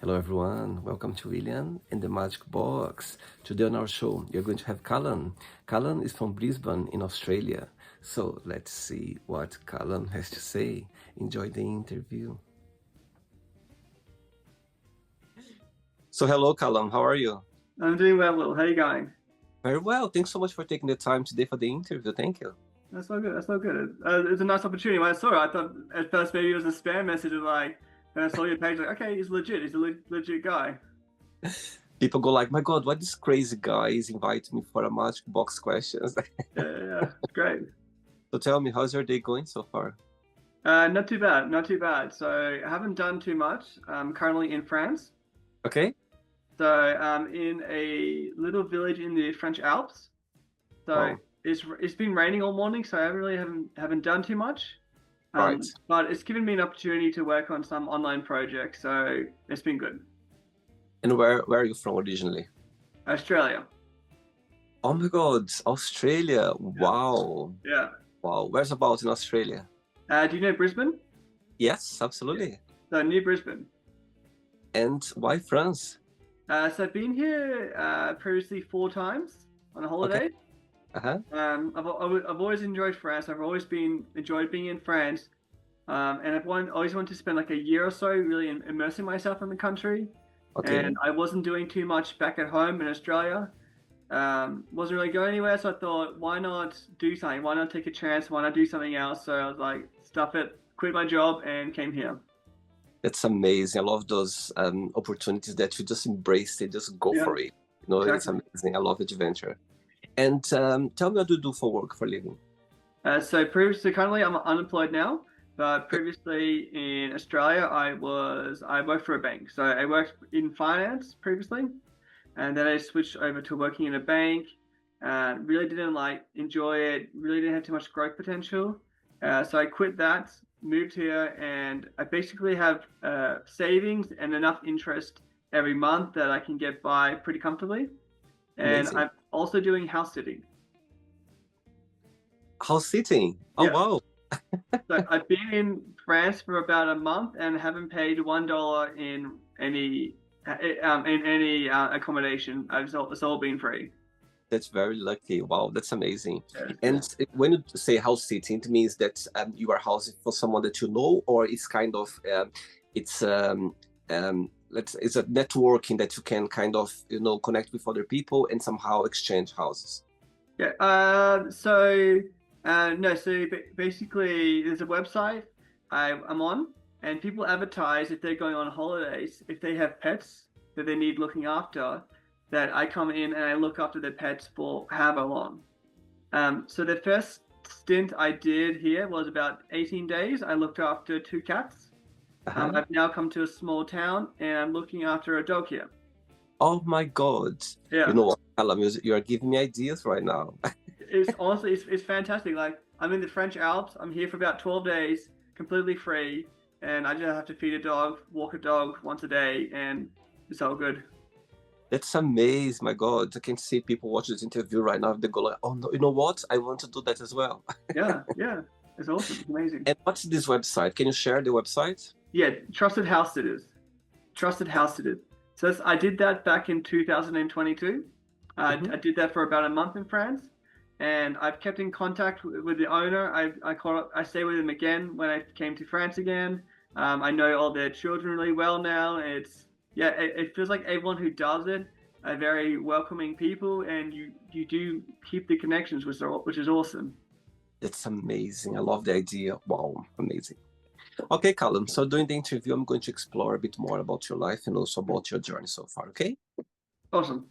Hello everyone, welcome to William and the Magic Box. Today on our show, you're going to have Callum. Callum is from Brisbane in Australia. So let's see what Callum has to say. Enjoy the interview. So hello Callum, how are you? I'm doing well, Will. How are you going? Very well, thanks so much for taking the time today for the interview. Thank you. That's so good. That's so good. It's a nice opportunity. When I saw it, I thought at first maybe it was a spam message. Of like, and I saw your page, like, okay, he's legit. He's a legit guy. People go like, my God, what this crazy guy is inviting me for a Magic Box questions. Yeah. It's great. So tell me, how's your day going so far? Not too bad. Not too bad. So I haven't done too much. I'm currently in France. Okay? So I'm in a little village in the French Alps. So Wow. it's been raining all morning, so I really haven't done too much. Right. But it's given me an opportunity to work on some online projects, so it's been good. And where are you from originally? Australia. Oh my God, Australia. Wow. Yeah. Wow. Where's about in Australia? Do you know Brisbane? Yes, Yeah. absolutely. So near Brisbane. And why France? So I've been here previously 4 times on a Okay. holiday. Uh-huh. I've always enjoyed France. I've always enjoyed being in France. And always wanted to spend like a year or so really immersing myself in the country. Okay. And I wasn't doing too much back at home in Australia. Wasn't really going anywhere, so I thought, why not do something? Why not take a chance? Why not do something else? So I was like, stuff it, quit my job, and came here. That's amazing. I love those opportunities that you just embrace it, just go Yeah, for it. You know, it's exactly. amazing. I love adventure. And tell me what you do for work, for living. Currently I'm unemployed now, but previously in Australia I worked for a bank. So I worked in finance previously, and then I switched over to working in a bank. Really didn't like enjoy it. Really didn't have too much growth potential. So I quit that, moved here, and I basically have savings and enough interest every month that I can get by pretty comfortably. And Amazing. I'm also doing house sitting. House sitting. Oh, Yeah. wow. So I've been in France for about a month and haven't paid $1 in any accommodation. It's all been free. That's very lucky. Wow, that's amazing. Yeah, it's And good. when you say house sitting, it means that you are housing for someone that you know, or it's kind of it's it's a networking that you can kind of connect with other people and somehow exchange houses. Yeah. No. So basically, there's a website I'm on, and people advertise if they're going on holidays, if they have pets that they need looking after, that I come in and I look after their pets for however long. So the first stint I did here was about 18 days. I looked after 2 cats. Uh-huh. I've now come to a small town and I'm looking after a dog here. Oh my God. You Yeah. know what, Callum, you are giving me ideas right now. It's honestly it's fantastic. Like I'm in the French Alps. I'm here for about 12 days, completely free, and I just have to feed a dog, walk a dog once a day, and it's all good. That's amazing. My God, I can see people watch this interview right now. They go like, oh no, you know what? I want to do that as well. Yeah, it's awesome. It's amazing. And what's this website? Can you share the website? Yeah, trusted house sitters. Trusted house sitters. I did that back in 2022. Mhm. I did that for about a month in France, and I've kept in contact with the owner. I stay with him again when I came to France again. I know all their children really well now. It feels like everyone who does it are very welcoming people, and you do keep the connections, which is awesome. That's amazing. I love the idea. Wow, amazing. Okay, Callum. So during the interview, I'm going to explore a bit more about your life and also about your journey so far, okay? Awesome.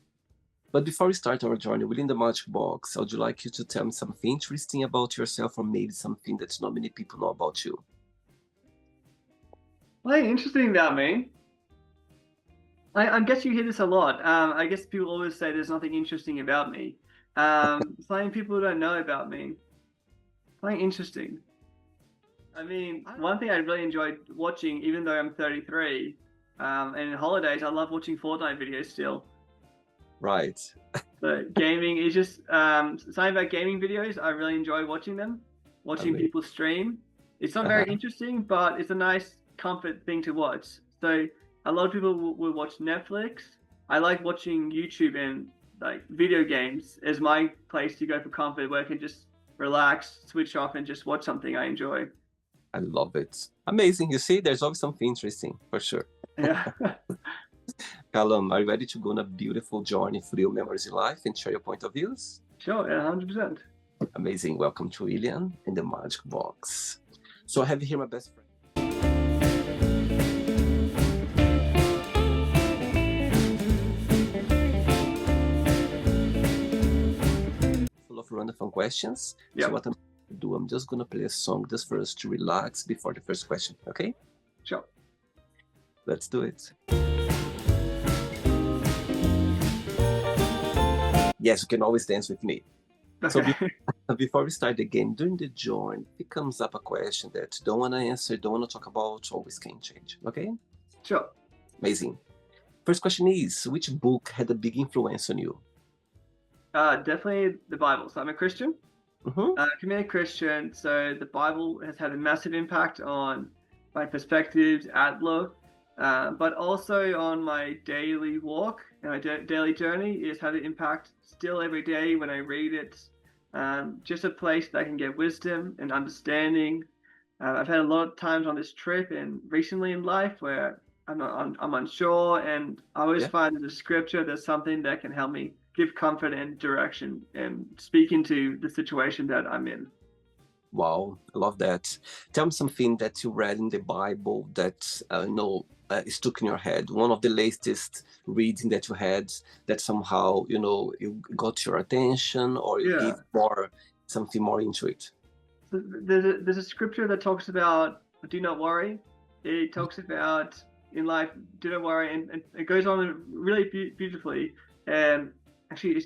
But before we start our journey within the Magic Box, I would like you to tell me something interesting about yourself or maybe something that not many people know about you. Well, interesting about me. I guess you hear this a lot. I guess people always say there's nothing interesting about me. Something people don't know about me. Something interesting. I mean, one thing I really enjoyed watching, even though I'm 33, and in holidays, I love watching Fortnite videos still. Right. But gaming is just something about gaming videos. I really enjoy watching them, watching Amazing. people stream. It's not very Uh-huh. interesting, but it's a nice comfort thing to watch. So a lot of people will watch Netflix. I like watching YouTube and like video games as my place to go for comfort, where I can just relax, switch off, and just watch something I enjoy. I love it. Amazing. You see, there's always something interesting for sure. Yeah. Callum, are you ready to go on a beautiful journey through your memories in life and share your point of views? Sure, yeah, 100%. Amazing. Welcome to William in the Magic Box. So I have here my best friend. Full of random fun questions. Yeah. So what I'm going to do, I'm just going to play a song just for us to relax before the first question. Okay? Sure. Let's do it. Yes, you can always dance with me. Okay. So before we start the game, during the join, if it comes up a question that you don't want to answer, don't want to talk about, always can change. Okay? Sure. Amazing. First question is, which book had a big influence on you? Definitely the Bible. So I'm a Christian, Mm-hmm. committed Christian. So the Bible has had a massive impact on my perspectives, outlook, but also on my daily walk and my daily journey. It's had an impact still every day when I read it. Just a place that I can get wisdom and understanding. I've had a lot of times on this trip and recently in life where I'm unsure, and I always find in the scripture there's something that can help me give comfort and direction and speak into the situation that I'm in. Wow, I love that. Tell me something that you read in the Bible that stuck in your head. One of the latest reading that you had that somehow you got your attention, or you gave something more into it. There's a scripture that talks about do not worry. It talks about in life do not worry, and it goes on really beautifully. And actually,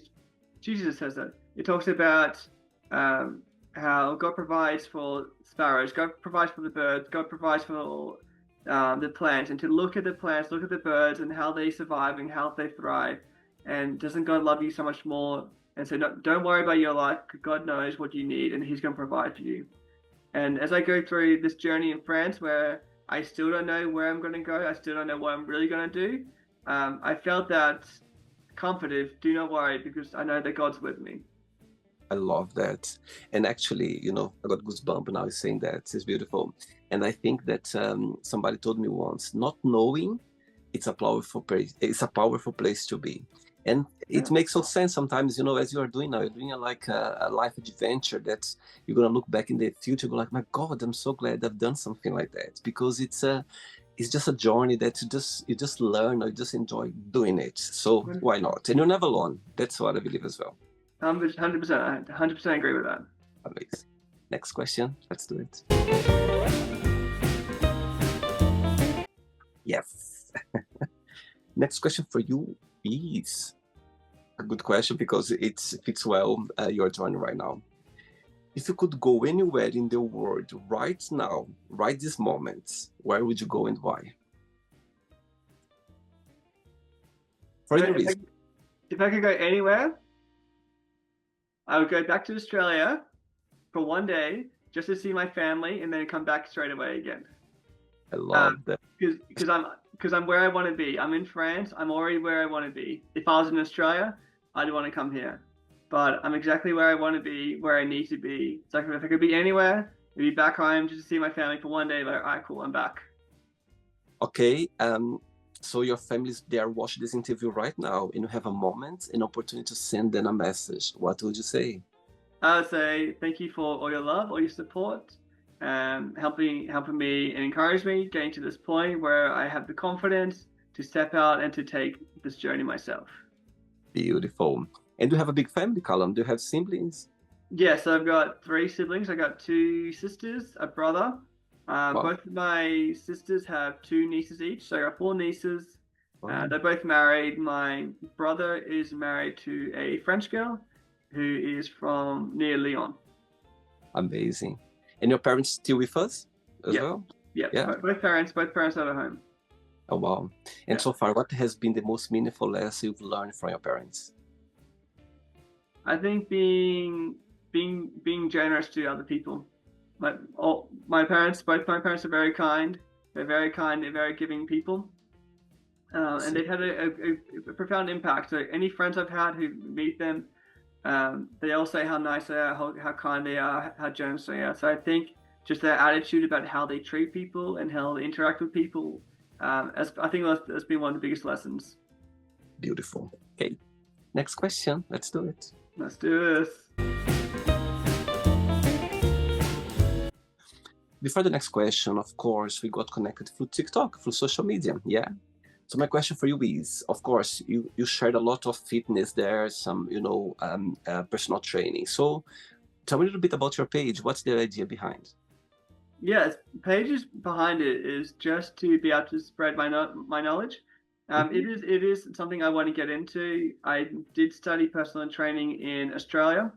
Jesus says that. It talks about how God provides for sparrows, God provides for the birds, God provides for the plants, and to look at the plants, look at the birds, and how they survive and how they thrive. And doesn't God love you so much more? And so don't worry about your life. God knows what you need, and He's going to provide for you. And as I go through this journey in France, where I still don't know where I'm going to go, I still don't know what I'm really going to do, I felt that comforted, do not worry, because I know that God's with me. I love that. And actually, I got goosebumps now saying that. It's beautiful. And I think that somebody told me once, not knowing, it's a powerful place to be. And it makes so sense sometimes, as you are doing now, you're doing a life adventure that you're going to look back in the future, go like, my God, I'm so glad I've done something like that, because it's just a journey that you just learn, or you just enjoy doing it. So why not? And you're never alone. That's what I believe as well. 100%, 100% agree with that. Amazing. Next question. Let's do it. Yes. Next question for you is a good question because it fits well your journey right now. If you could go anywhere in the world right now, right this moment, where would you go and why? For any reason. If I could go anywhere, I would go back to Australia for one day just to see my family and then come back straight away again. I love that. Because I'm where I want to be. I'm in France. I'm already where I want to be. If I was in Australia, I'd want to come here. But I'm exactly where I want to be, where I need to be. So if I could be anywhere, maybe back home just to see my family for one day, like, all right, cool, I'm back. Okay. So your family's there watching this interview right now, and you have a moment, an opportunity to send them a message. What would you say? I would say thank you for all your love, all your support, helping me and encourage me getting to this point where I have the confidence to step out and to take this journey myself. Beautiful. And do you have a big family, Callum? Do you have siblings? Yes, I've got 3 siblings. I got 2 sisters, a brother. Wow. Both of my sisters have 2 nieces each, so I got 4 nieces. Wow. They're both married. My brother is married to a French girl who is from near Lyon. Amazing. And your parents still with us as well? Yeah. Both parents are at home. Oh, wow. And so far, what has been the most meaningful lesson you've learned from your parents? I think being generous to other people. Both my parents are very kind. They're very kind. They're very giving people. And they've had a profound impact. So any friends I've had who meet them, they all say how nice they are, how kind they are, how generous they are. So I think just their attitude about how they treat people and how they interact with people, I think that's been one of the biggest lessons. Beautiful. Okay, next question. Let's do it. Let's do this. Before the next question, of course, we got connected through TikTok, through social media. Yeah. So my question for you is, of course, you shared a lot of fitness there, some, personal training. So tell me a little bit about your page. What's the idea behind? Yeah, pages behind it is just to be able to spread my knowledge. It is something I want to get into. I did study personal training in Australia.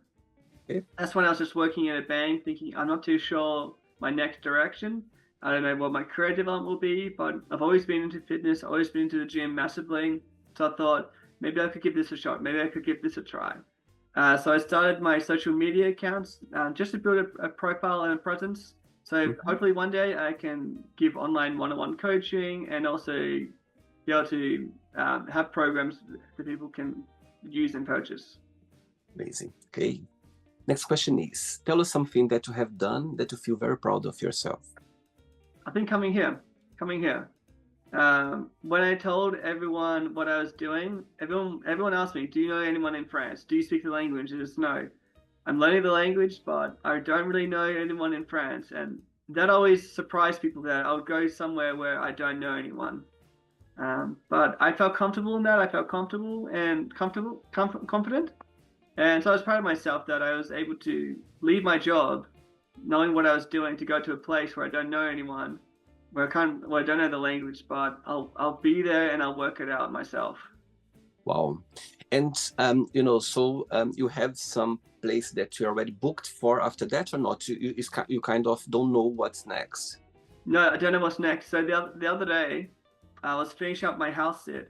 Okay. That's when I was just working at a bank, thinking I'm not too sure my next direction. I don't know what my career development will be, but I've always been into fitness, always been into the gym massively. So I thought maybe I could give this a shot. Maybe I could give this a try. So I started my social media accounts just to build a profile and a presence. So hopefully one day I can give online one-on-one coaching and also be able to have programs that people can use and purchase. Amazing. Okay. Next question is, tell us something that you have done that you feel very proud of yourself. I think coming here. When I told everyone what I was doing, everyone asked me, do you know anyone in France? Do you speak the language? I just no. I'm learning the language, but I don't really know anyone in France. And that always surprised people that I would go somewhere where I don't know anyone. But I felt comfortable in that. I felt comfortable and confident. And so I was proud of myself that I was able to leave my job, knowing what I was doing, to go to a place where I don't know anyone, where I don't know the language, but I'll be there and I'll work it out myself. Wow. And, you have some place that you already booked for after that or not? You kind of don't know what's next. No, I don't know what's next. So the other day, I was finishing up my house sit,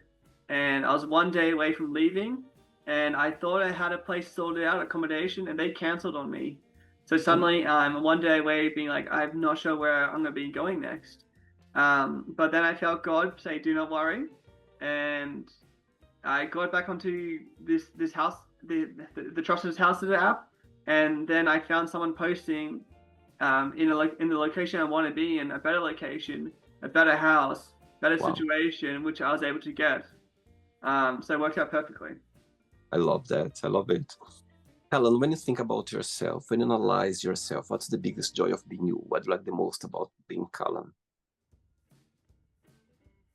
and I was one day away from leaving, and I thought I had a place sorted out, accommodation, and they canceled on me. So suddenly I'm one day away being like, I'm not sure where I'm going to be going next. But then I felt God say, do not worry. And I got back onto this house, the Trusted Houses app. And then I found someone posting in the location I want to be in, a better location, a better house, better situation, which I was able to get. So it worked out perfectly. I love that. I love it. Callum, when you think about yourself, when you analyze yourself, what's the biggest joy of being you? What do you like the most about being Callum?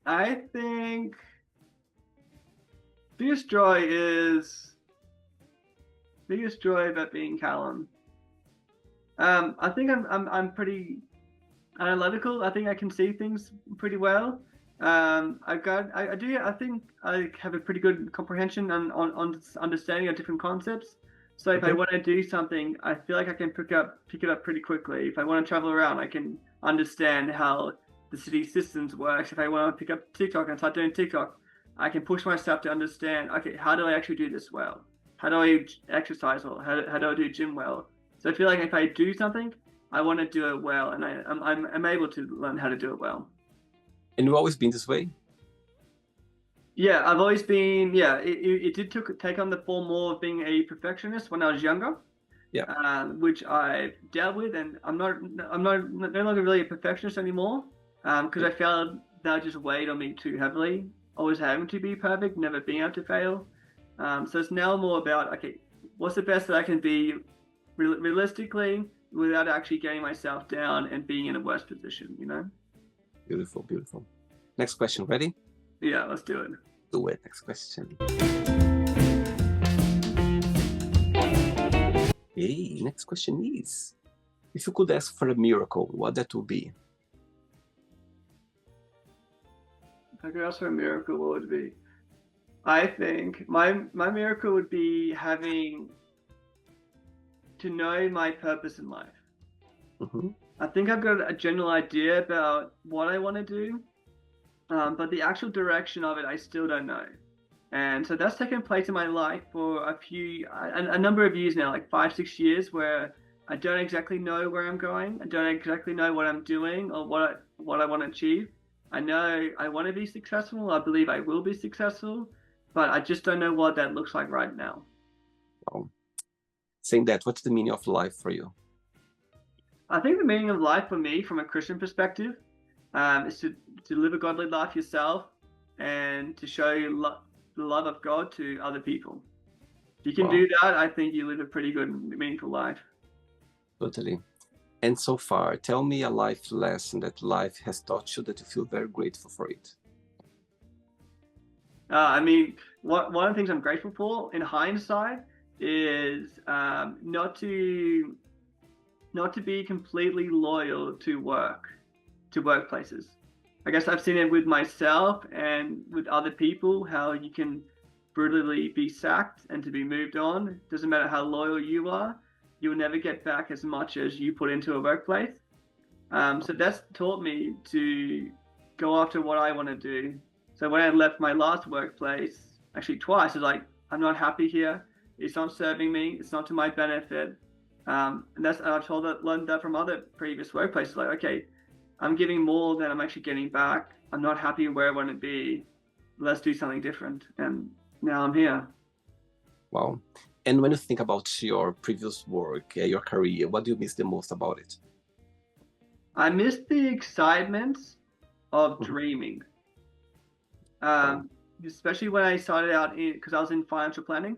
I think biggest joy about being Callum. I think I'm pretty analytical. I think I can see things pretty well. I think I have a pretty good comprehension on understanding of different concepts. So if I want to do something, I feel like I can pick it up pretty quickly. If I want to travel around, I can understand how the city systems works. If I want to pick up TikTok and start doing TikTok, I can push myself to understand, okay, how do I actually do this well? How do I exercise well? How do I do gym well? So I feel like if I do something, I want to do it well, and I'm able to learn how to do it well. And you've always been this way? Yeah, I've always been. Yeah, it did take on the form more of being a perfectionist when I was younger. Yeah. Which I dealt with, and I'm no longer really a perfectionist anymore. Because I felt that just weighed on me too heavily. Always having to be perfect, never being able to fail. So it's now more about, okay, what's the best that I can be realistically without actually getting myself down and being in a worse position, you know? Beautiful, beautiful. Next question, ready? Yeah, let's do it. Do it, next question. Hey, next question is, if you could ask for a miracle, what that would be? If I could ask for a miracle, what would it be? I think my miracle would be having to know my purpose in life. I think I've got a general idea about what I want to do, but the actual direction of it, I still don't know. And so that's taken place in my life for a number of years now, like 5-6 years, where I don't exactly know where I'm going. I don't exactly know what I'm doing or what I want to achieve. I know I want to be successful. I believe I will be successful, but I just don't know what that looks like right now. Well, saying that, what's the meaning of life for you? I think the meaning of life for me, from a Christian perspective, is to live a godly life yourself and to show the love of God to other people. If you can Wow, do that, I think you live a pretty good, meaningful life. totally. And so far, tell me a life lesson that life has taught you that you feel very grateful for it. I mean, one of the things I'm grateful for in hindsight is not to be completely loyal to workplaces. I guess I've seen it with myself and with other people, how you can brutally be sacked and to be moved on. Doesn't matter how loyal you are, you will never get back as much as you put into a workplace. So that's taught me to go after what I want to do. So when I left my last workplace, actually twice, I was like, I'm not happy here. It's not serving me. It's not to my benefit. And I've learned that from other previous workplaces. Like, okay, I'm giving more than I'm actually getting back. I'm not happy where I want to be. Let's do something different. And now I'm here. Wow. And when you think about your previous work, your career, what do you miss the most about it? I miss the excitement of dreaming. Especially when I started out because I was in financial planning.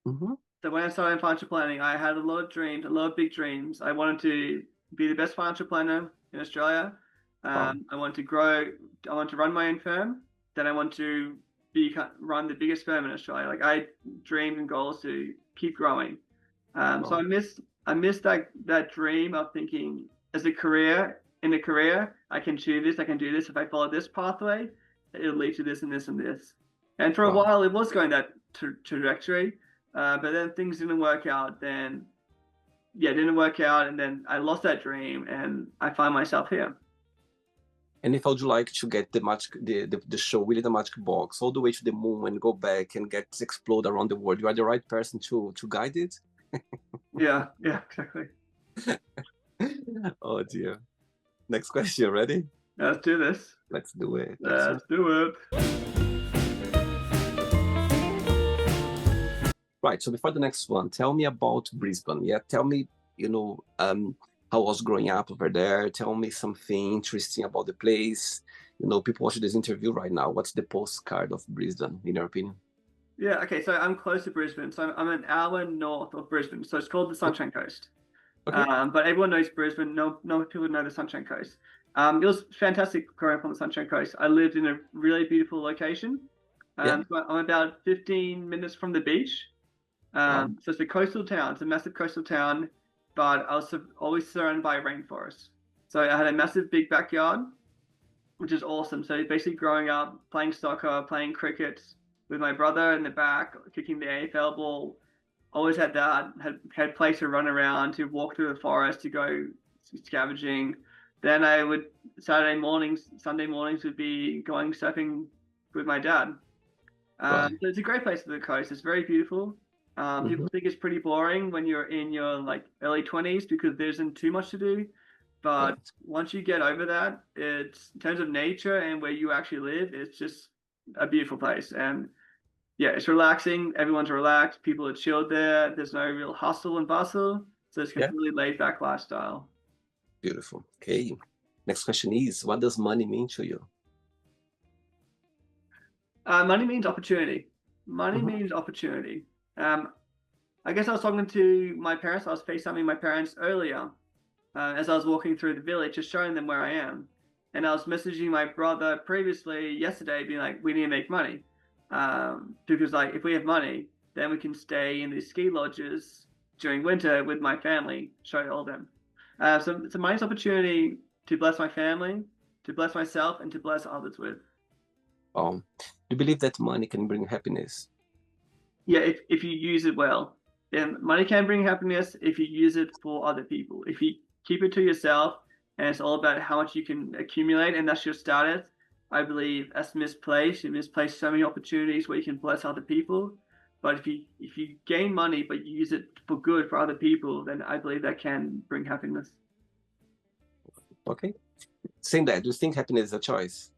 Mm-hmm. So when I started in financial planning, I had a lot of dreams, a lot of big dreams. I wanted to be the best financial planner in Australia. Wow. I wanted to grow. I wanted to run my own firm. Then I want to run the biggest firm in Australia. Like, I dreamed and goals to keep growing. So I miss that dream of thinking as a career I can achieve this. I can do this if I follow this pathway. It'll lead to this and this and this. And for a Wow. while, it was going that trajectory. But then things didn't work out. Then, yeah, it didn't work out. And then I lost that dream and I find myself here. And if I would like to get the show, really the magic box, all the way to the moon and go back and get explode around the world, you are the right person to guide it? Yeah, exactly. Oh dear. Next question, ready? Let's do this. Let's do it. Let's do it. Right. So before the next one, tell me about Brisbane. Yeah, tell me, how I was growing up over there. Tell me something interesting about the place. People watching this interview right now. What's the postcard of Brisbane, in your opinion? Yeah, okay, so I'm close to Brisbane. So I'm an hour north of Brisbane. So it's called the Sunshine Coast. Okay. But everyone knows Brisbane. No people know the Sunshine Coast. It was fantastic growing up on the Sunshine Coast. I lived in a really beautiful location. Yeah. So I'm about 15 minutes from the beach. Wow. So it's a coastal town. It's a massive coastal town, but I was always surrounded by rainforest. So I had a massive big backyard, which is awesome. So basically growing up, playing soccer, playing cricket with my brother in the back, kicking the AFL ball, always had that, had place to run around, to walk through the forest, to go scavenging. Then I would, Saturday mornings, Sunday mornings would be going surfing with my dad. Wow. So it's a great place for the coast. It's very beautiful. People think it's pretty boring when you're in your early 20s because there isn't too much to do. But once you get over that, it's in terms of nature and where you actually live, it's just a beautiful place. And yeah, it's relaxing. Everyone's relaxed. People are chilled there. There's no real hustle and bustle. So it's completely laid back lifestyle. Beautiful. Okay. Next question is, what does money mean to you? Money means opportunity. Money means opportunity. I guess I was talking to my parents. I was FaceTiming my parents earlier as I was walking through the village, just showing them where I am. And I was messaging my brother previously yesterday, being like, we need to make money. Because if we have money, then we can stay in these ski lodges during winter with my family, show all them. So it's a nice opportunity to bless my family, to bless myself, and to bless others with. Do you believe that money can bring happiness? Yeah, if you use it well. And money can bring happiness if you use it for other people. If you keep it to yourself and it's all about how much you can accumulate and that's your status, I believe that's misplaced. You misplace so many opportunities where you can bless other people. But if you gain money but you use it for good for other people, then I believe that can bring happiness. Okay. Saying that, do you think happiness is a choice?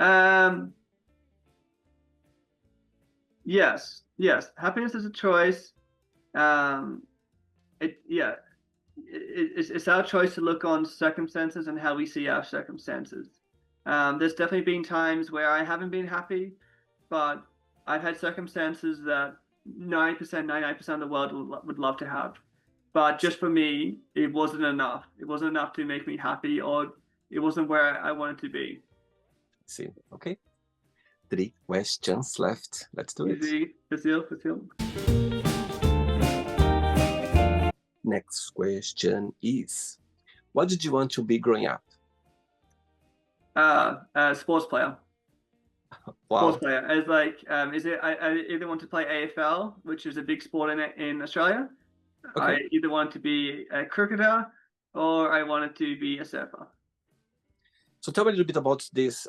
Um, yes, yes. Happiness is a choice. Um, yeah, it's our choice to look on circumstances and how we see our circumstances. There's definitely been times where I haven't been happy, but I've had circumstances that 90%, 99% of the world would love to have. But just for me, it wasn't enough. It wasn't enough to make me happy, or it wasn't where I wanted to be. See, okay. 3 questions left. Let's do it. Easy, facile. Next question is, what did you want to be growing up? Sports player. Wow. Sports player. As like, is it? I either want to play AFL, which is a big sport in Australia. Okay. I either want to be a cricketer or I wanted to be a surfer. So tell me a little bit about this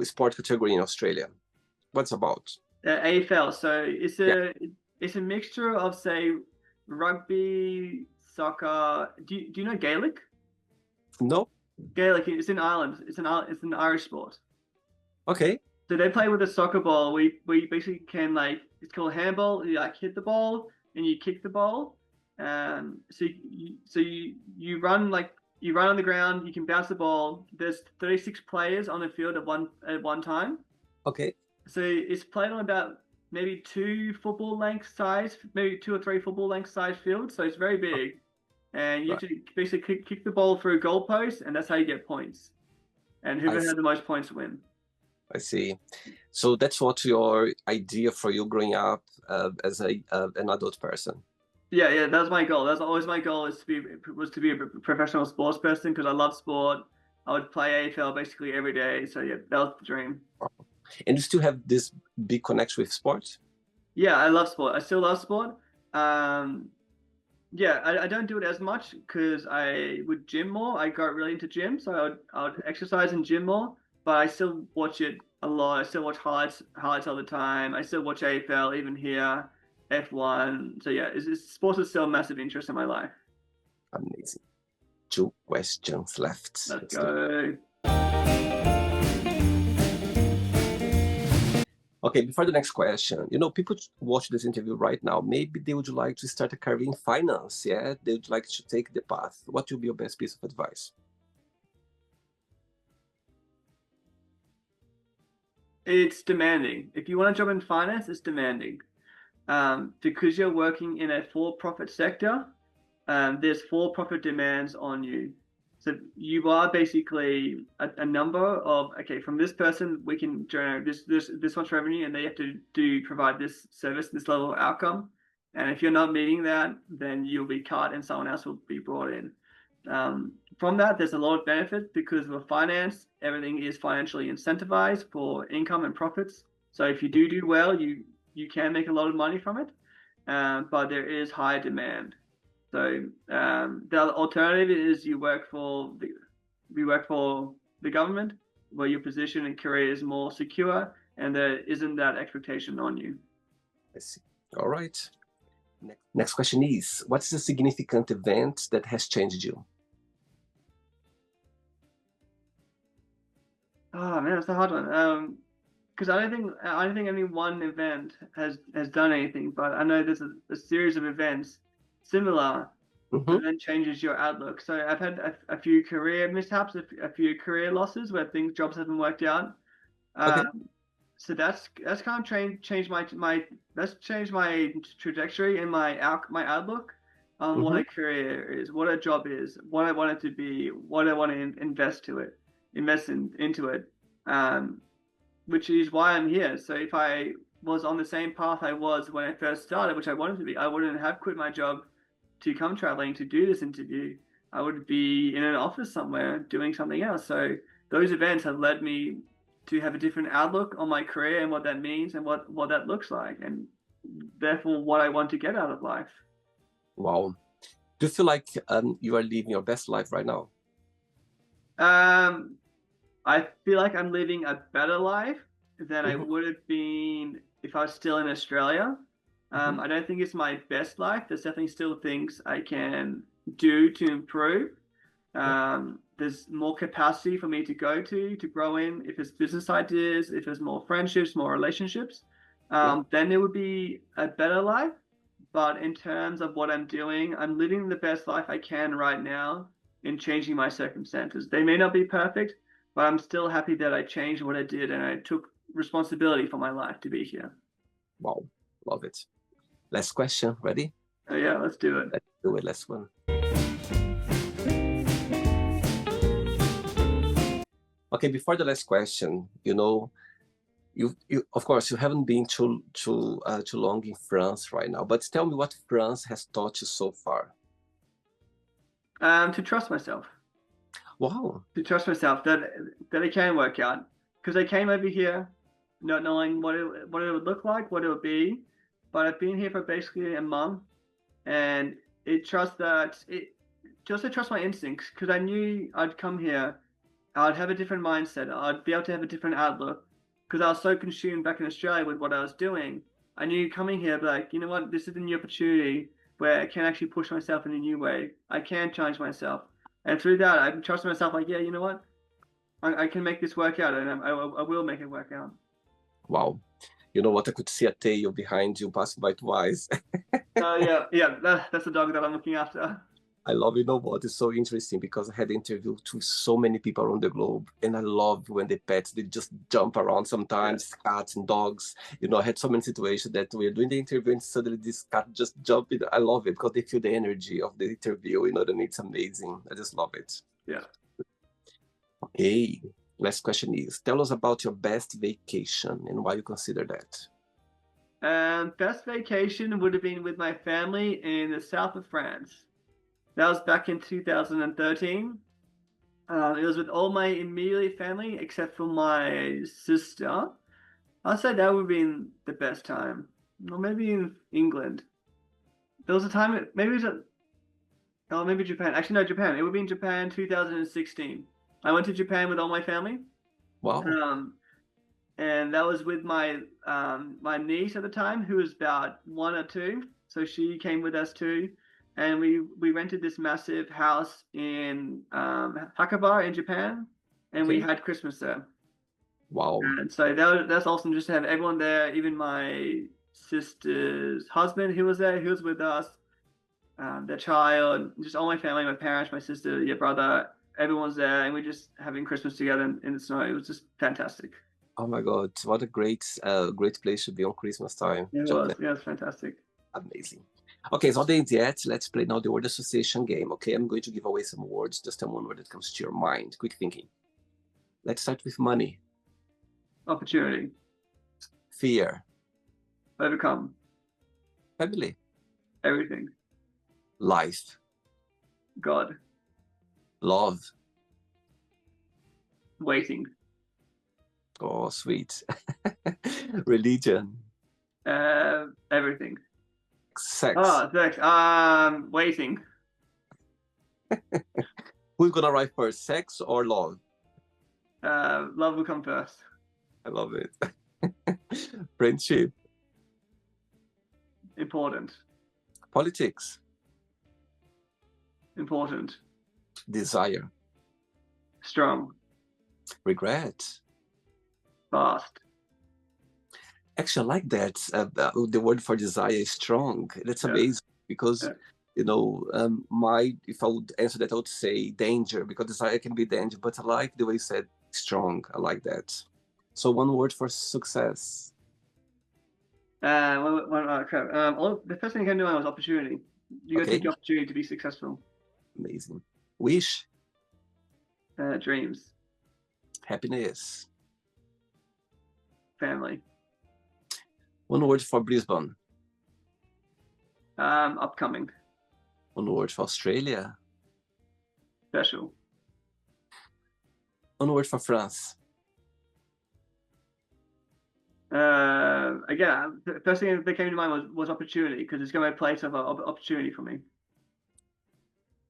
sport category in Australia. What's about? AFL. So Yeah. it's a mixture of, say, rugby, soccer. Do you know Gaelic? No? Gaelic. It's in Ireland. It's an Irish sport. Okay. So they play with a soccer ball. We basically can, like, it's called handball. You like hit the ball and you kick the ball. You run, like, you run on the ground. You can bounce the ball. There's 36 players on the field at one time. Okay. So it's played on about maybe 2 maybe 2 or 3 football length size fields. So it's very big, and you have to basically kick the ball through a goalpost, and that's how you get points. And whoever has the most points win. I see. So that's what your idea for you growing up as an adult person. Yeah, that was my goal. That's always my goal, is to be a professional sports person, because I love sport. I would play AFL basically every day. So yeah, that was the dream. And you still have this big connection with sports? Yeah, I love sport. I still love sport. Yeah, I don't do it as much because I would gym more. I got really into gym, so I would exercise and gym more. But I still watch it a lot. I still watch highlights all the time. I still watch AFL even here, F1. So yeah, sports is still a massive interest in my life. Amazing. 2 questions left. Let's go. Okay, before the next question, people watch this interview right now, maybe they would like to start a career in finance, yeah? They would like to take the path. What would be your best piece of advice? It's demanding. If you want a job in finance, it's demanding. Because you're working in a for-profit sector, there's for-profit demands on you. So you are basically a number of, okay, from this person we can generate this much revenue, and they have to provide this service, this level of outcome. And if you're not meeting that, then you'll be cut and someone else will be brought in. From that, there's a lot of benefits, because with finance, everything is financially incentivized for income and profits. So if you do well, you can make a lot of money from it, but there is high demand. So the alternative is you work for the government, where your position and career is more secure, and there isn't that expectation on you. I see. All right. Next question is, what's the significant event that has changed you? Oh man, that's a hard one. Because I don't think any one event has done anything, but I know there's a series of events similar, that then changes your outlook. So I've had a few career mishaps, a few career losses where jobs haven't worked out. Okay. So that's kind of changed my trajectory and my outlook on what a career is, what a job is, what I want it to be, what I want to invest into it, which is why I'm here. So if I was on the same path I was when I first started, which I wanted to be, I wouldn't have quit my job to come traveling to do this interview. I would be in an office somewhere doing something else. So those events have led me to have a different outlook on my career and what that means and what that looks like, and therefore what I want to get out of life. Wow. Do you feel like you are living your best life right now? I feel like I'm living a better life than I would have been if I was still in Australia. I don't think it's my best life. There's definitely still things I can do to improve. there's more capacity for me to go to grow in. If it's business ideas, if there's more friendships, more relationships, then it would be a better life. But in terms of what I'm doing, I'm living the best life I can right now in changing my circumstances. They may not be perfect, but I'm still happy that I changed what I did and I took responsibility for my life to be here. Wow, love it. Last question, ready? Oh, yeah, let's do it. Let's do it, last one. Okay, before the last question, you of course you haven't been too long in France right now, but tell me what France has taught you so far. To trust myself. Wow. To trust myself that it can work out. Because I came over here not knowing what it would look like, what it would be, but I've been here for basically a month, and just to trust my instincts, because I knew I'd come here, I'd have a different mindset, I'd be able to have a different outlook, because I was so consumed back in Australia with what I was doing. I knew coming here, like, you know what, this is a new opportunity where I can actually push myself in a new way. I can challenge myself. And through that, I trust myself, like, yeah, you know what, I can make this work out, and I will make it work out. Wow. You know what? I could see a tail behind you passing by twice. Yeah, that's the dog that I'm looking after. I love, you know what, it's so interesting because I had interviewed to so many people around the globe, and I love when the pets, they just jump around sometimes, cats and dogs. I had so many situations that we are doing the interview and suddenly this cat just jumped in. I love it because they feel the energy of the interview, and it's amazing. I just love it. Yeah. Okay, last question is, tell us about your best vacation and why you consider that. Best vacation would have been with my family in the south of France. That was back in 2013. It was with all my immediate family except for my sister. I'd say that would have been the best time. Or maybe in England. There was a time, maybe Japan. Actually, no, Japan. It would be in Japan 2016. I went to Japan with all my family. Wow. And that was with my my niece at the time, who was about 1 or 2. So she came with us too. And we rented this massive house in Hakaba in Japan, and we had Christmas there. Wow. And so that's awesome, just to have everyone there, even my sister's husband, who was there, who was with us, their child, just all my family, my parents, my sister, your brother, everyone's there, and we're just having Christmas together in the snow. It was just fantastic. Oh my God, what a great place to be on Christmas time. It was fantastic. Amazing. Okay, so not the end yet. Let's play now the word association game. Okay, I'm going to give away some words. Just tell one word that comes to your mind. Quick thinking. Let's start with money. Opportunity. Fear. Overcome. Family. Everything. Life. God. Love. Waiting. Oh, sweet. Religion. Everything. Sex. Oh, sex. Waiting. Who's gonna arrive first, sex or love? Love will come first. I love it. Friendship. Important. Politics. Important. Desire. Strong. Regret. Fast. Actually, I like that. The word for desire is strong. That's amazing because, if I would answer that, I would say danger, because desire can be danger, but I like the way you said strong. I like that. So one word for success. The first thing I came to mind was opportunity. You got to take the opportunity to be successful. Amazing. Wish. Dreams. Happiness. Family. One word for Brisbane. Upcoming. One word for Australia. Special. One word for France. Again, the first thing that came to mind was opportunity, because it's going to be a place of opportunity for me.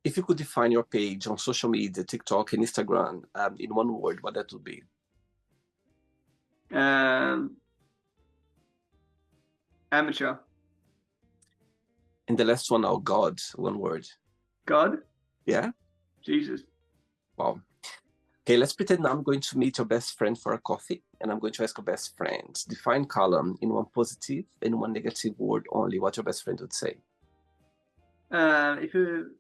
If you could define your page on social media, TikTok and Instagram, in one word, what that would be? Amateur. And the last one now, God, one word. God? Yeah? Jesus. Wow. Okay, let's pretend now I'm going to meet your best friend for a coffee, and I'm going to ask your best friend, define Callum in one positive and one negative word only. What your best friend would say? If you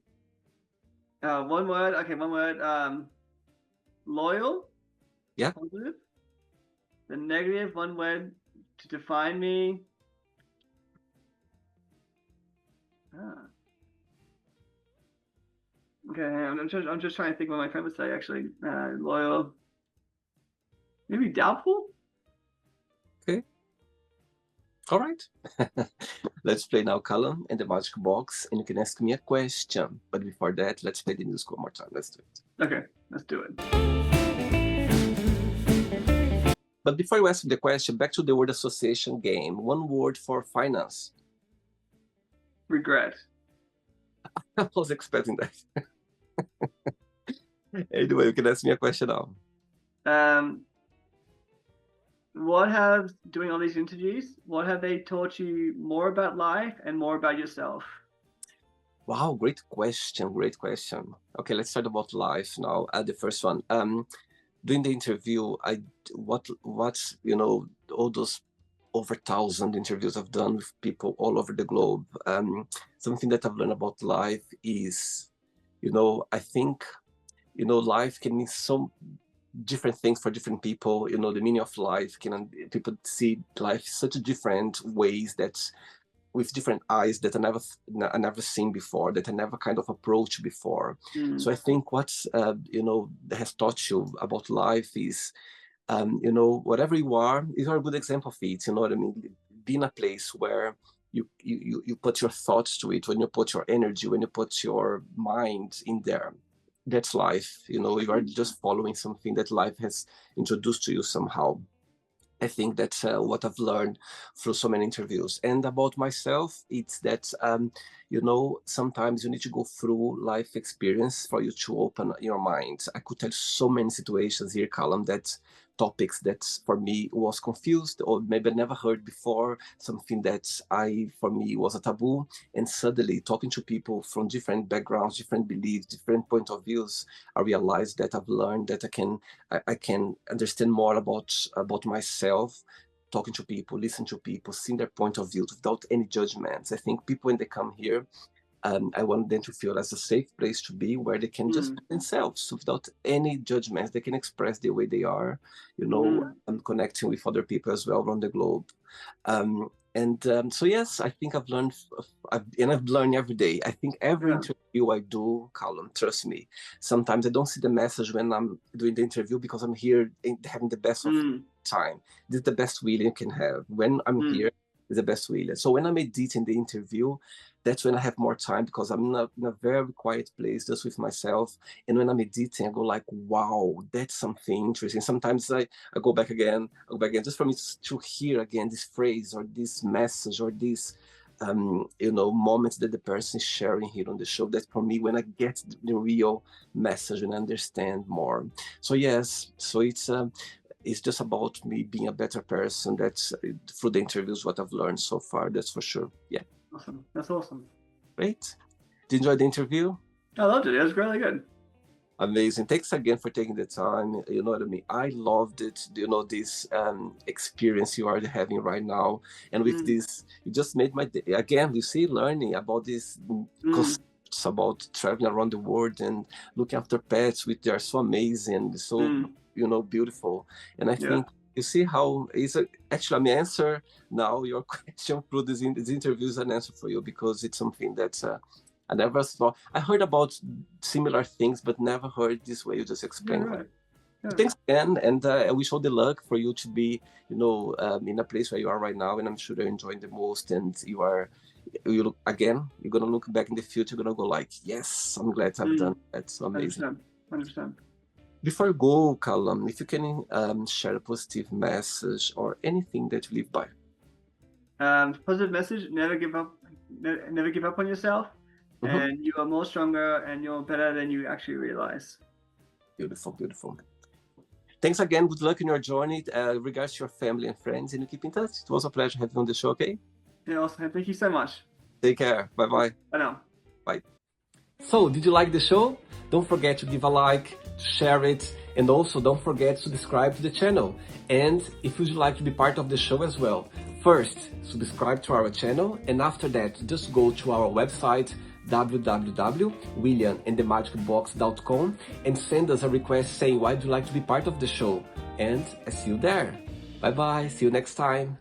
one word, okay, one word. Loyal. Yeah. Positive. The negative, one word to define me. Okay, I'm just trying to think what my friend would say. Actually, loyal. Maybe doubtful. Okay. All right. Let's play now, Callum, in the magic box, and you can ask me a question. But before that, let's play the music one more time. Let's do it. Okay, let's do it. But before you ask the question, back to the word association game. One word for finance. Regret. I was expecting that. Anyway, you can ask me a question now. What have doing all these interviews? What have they taught you more about life and more about yourself? Wow, great question. Great question. Okay, let's start about life now. The first one. During the interview, all those over 1,000 interviews I've done with people all over the globe. Something that I've learned about life is, I think, life can mean so different things for different people. The meaning of life people see life such different ways, that with different eyes that I never seen before, that I never kind of approached before. So I think what's has taught you about life is, whatever you are a good example of it. You know what I mean? Be in a place where you put your thoughts to it, when you put your energy, when you put your mind in there. That's life. You are just following something that life has introduced to you somehow. I think that's what I've learned through so many interviews. And about myself, it's that, sometimes you need to go through life experience for you to open your mind. I could tell so many situations here, Callum, that topics that for me was confused, or maybe I never heard before, something that for me was a taboo. And suddenly talking to people from different backgrounds, different beliefs, different point of views, I realized that I've learned that I can understand more about myself, talking to people, listening to people, seeing their point of view without any judgments. I think people, when they come here, I want them to feel as a safe place to be, where they can just be themselves without any judgments. They can express the way they are, and connecting with other people as well around the globe. So yes, I think I've learned, and I've learned every day. I think every interview I do, Callum, trust me, sometimes I don't see the message when I'm doing the interview, because I'm here having the best of time. This is the best feeling you can have. When I'm here, is the best feeling. So when I'm editing the interview, that's when I have more time, because I'm in a very quiet place, just with myself. And when I'm editing, I go like, wow, that's something interesting. Sometimes I go back again, just for me to hear again this phrase or this message or this, moments that the person is sharing here on the show. That for me, when I get the real message and understand more. So yes, so it's just about me being a better person. That's through the interviews what I've learned so far. That's for sure. Yeah. Awesome. That's awesome. Great. Did you enjoy the interview? I loved it. It was really good. Amazing. Thanks again for taking the time. You know what I mean? I loved it. This experience you are having right now. And with this, you just made my day. Again, you see, learning about these concepts about traveling around the world and looking after pets, which they are so amazing, so, beautiful. And I think, you see how actually I'm answer now your question through these interviews, an answer for you, because it's something that I never saw. I heard about similar things, but never heard this way you just explained. Right. Yeah. Thanks again, and I wish all the luck for you to be, in a place where you are right now, and I'm sure you're enjoying the most. And you're gonna look back in the future, you're gonna go like, yes, I'm glad I've done that. So amazing. 100%. Before you go, Callum, if you can share a positive message or anything that you live by. Positive message: never give up. Never give up on yourself, and you are more stronger and you're better than you actually realize. Beautiful, beautiful. Thanks again. Good luck in your journey. Regards to your family and friends, and you keep in touch. It was a pleasure having you on the show. Okay. Yeah. Awesome. Thank you so much. Take care. Bye bye. Bye now. Bye. So, did you like the show? Don't forget to give a like, share it, and also don't forget to subscribe to the channel. And if you'd like to be part of the show as well, first, subscribe to our channel, and after that, just go to our website, www.williamandthemagicbox.com, and send us a request saying why you'd like to be part of the show. And I see you there. Bye bye, see you next time.